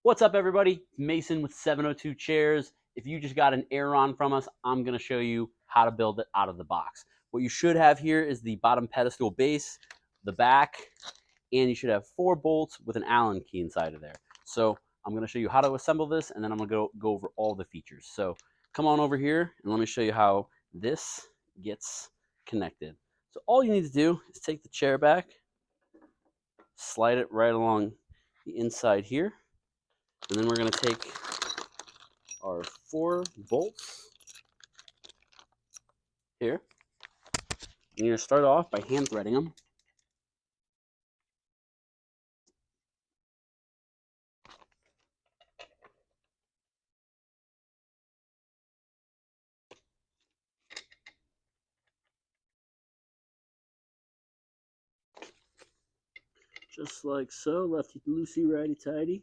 What's up, everybody? Mason with 702 Chairs. If you just got an Aeron from us, I'm going to show you how to build it out of the box. What you should have here is the bottom pedestal base, the back, and you should have 4 bolts with an Allen key inside of there. So I'm going to show you how to assemble this, and then I'm going to go over all the features. So come on over here, and let me show you how this gets connected. So all you need to do is take the chair back, slide it right along the inside here, and then we're going to take our 4 bolts here. And you're going to start off by hand threading them. Just like so, lefty loosey, righty tighty.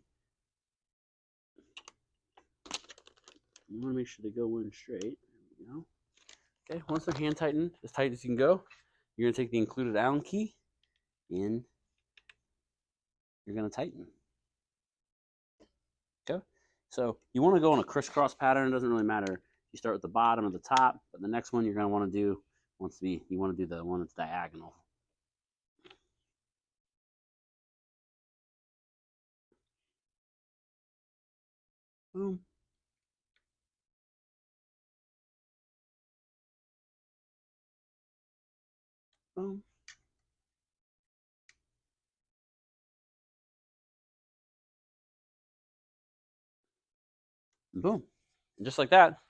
You want to make sure they go in straight. There we go. Okay, once they're hand tightened, as tight as you can go, you're going to take the included Allen key and you're going to tighten. Okay, so you want to go in a crisscross pattern. It doesn't really matter if you start with the bottom or the top, but the next one you're going to want to do you want to do the one that's diagonal. Boom. Boom. And boom. And just like that,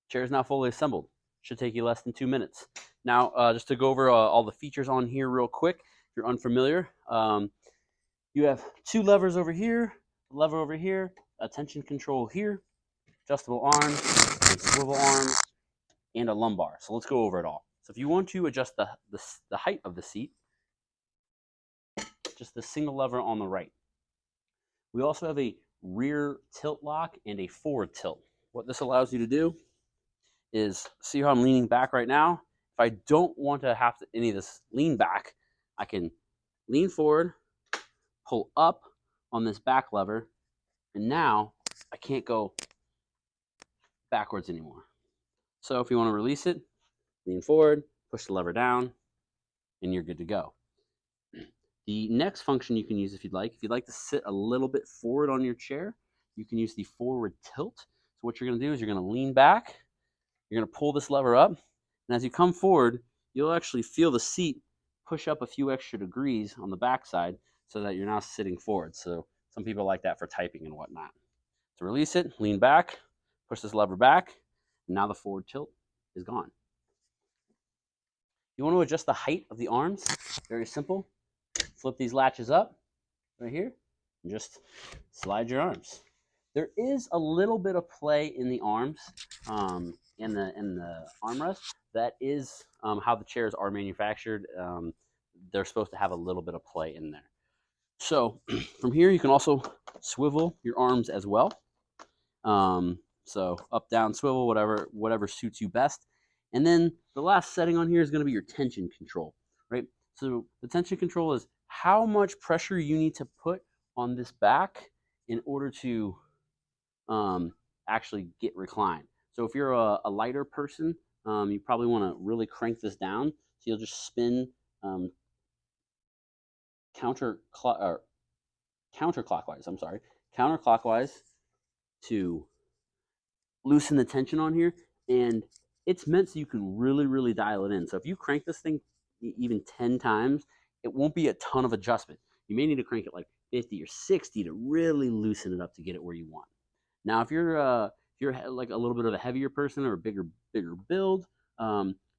chair is now fully assembled. Should take you less than 2 minutes. Now, just to go over all the features on here real quick, if you're unfamiliar, you have 2 levers over here, a lever over here, a tension control here, adjustable arms, and swivel arms, and a lumbar. So let's go over it all. So if you want to adjust the height of the seat, just the single lever on the right. We also have a rear tilt lock and a forward tilt. What this allows you to do is, see how I'm leaning back right now? If I don't want to have any of this lean back, I can lean forward, pull up on this back lever, and now I can't go backwards anymore. So if you want to release it, lean forward, push the lever down, and you're good to go. The next function you can use if you'd like to sit a little bit forward on your chair, you can use the forward tilt. So what you're going to do is you're going to lean back, you're going to pull this lever up, and as you come forward, you'll actually feel the seat push up a few extra degrees on the back side so that you're now sitting forward. So some people like that for typing and whatnot. To release it, lean back, push this lever back, and now the forward tilt is gone. You want to adjust the height of the arms. Very simple. Flip these latches up right here and just slide your arms. There is a little bit of play in the arms, in the armrest. That is how the chairs are manufactured. They're supposed to have a little bit of play in there. So from here, you can also swivel your arms as well. So up, down, swivel, whatever suits you best. And then the last setting on here is going to be your tension control, right? So the tension control is how much pressure you need to put on this back in order to actually get reclined. So if you're a lighter person, you probably want to really crank this down. So you'll just spin counterclockwise. Counterclockwise to loosen the tension on here, and it's meant so you can really dial it in. So if you crank this thing even 10 times, it won't be a ton of adjustment. You may need to crank it like 50 or 60 to really loosen it up to get it where you want. Now, if you're like a little bit of a heavier person or a bigger build,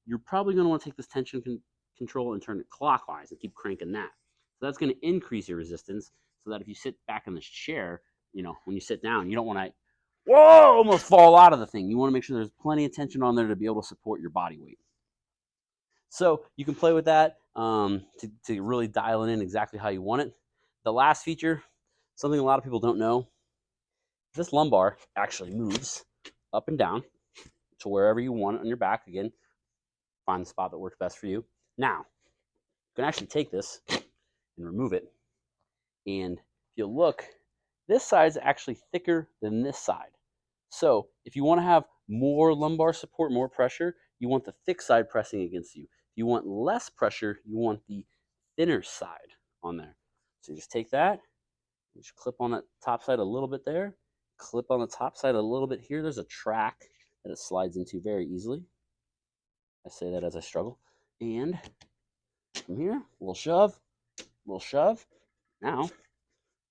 you're probably going to want to take this tension control and turn it clockwise and keep cranking that. So that's going to increase your resistance so that if you sit back in this chair, when you sit down, you don't want to almost fall out of the thing. You want to make sure there's plenty of tension on there to be able to support your body weight. So you can play with that to really dial it in exactly how you want it. The last feature, something a lot of people don't know, this lumbar actually moves up and down to wherever you want it on your back. Again, find the spot that works best for you. Now, you can actually take this and remove it. And if you look This side is actually thicker than this side. So if you want to have more lumbar support, more pressure, you want the thick side pressing against you. If you want less pressure, you want the thinner side on there. So you just take that, you just clip on that top side a little bit there, clip on the top side a little bit here. There's a track that it slides into very easily. I say that as I struggle. And from here, a little shove, a little shove. Now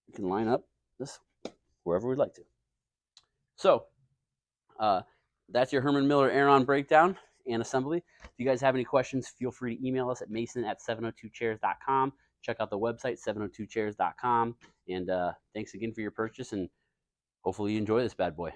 you can line up this wherever we'd like to. So that's your Herman Miller Aeron breakdown and assembly. If you guys have any questions, feel free to email us at mason@702chairs.com. Check out the website, 702chairs.com. And thanks again for your purchase, and hopefully you enjoy this bad boy.